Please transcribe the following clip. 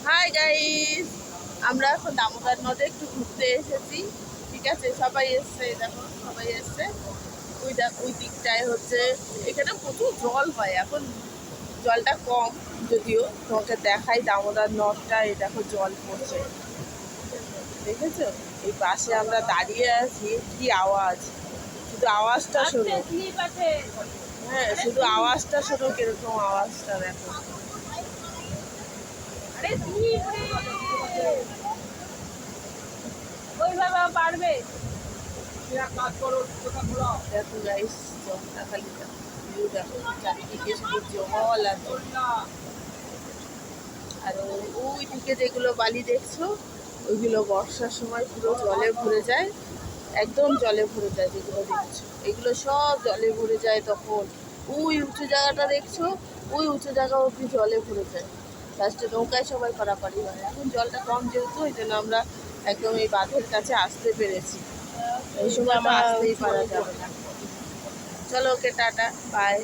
Hi guys, আমরা এখন দামোদর নদে একটু ঘুরতে এসেছি। ঠিক আছে, সবাই এসছে, দেখো সবাই এসছে। ওই দিকটায় হচ্ছে, এখানে প্রচুর জল হয় এখন। জলটা কম যদিও, তোমাকে দেখাই দামোদর নদটা। এই দেখো জল পড়ছে, দেখেছো? এই পাশে আমরা দাঁড়িয়ে আছি, কি আওয়াজ! শুধু আওয়াজটা শোনো। হ্যাঁ, শুধু আওয়াজটা শোনো, কিরকম আওয়াজটা দেখো। ওইভাবে পারবে। দেখো গাইস, জলটা খালি ভিউ দেখো, চারিদিকে শুধু জল আর জল। আর ওই দিকে যেগুলো বালি দেখছো, ওইগুলো বর্ষার সময় পুরো জলে ভরে যায়, একদম জলে ভরে যায়। যেগুলো দেখছো এগুলো সব জলে ভরে যায় তখন। ওই উঁচু জায়গাটা দেখছো, ওই উঁচু জায়গা অব্দি জলে ভরে যায়। লাস্টে নৌকায় সবাই পারাপারি হয়। এখন জলটা কম যেহেতু, ওই জন্য আমরা একদম এই বাঁধের কাছে আসতে পেরেছি। এই সময় তো আসতেই পারা যাবে না। চলো, ওকে, টাটা, বাই।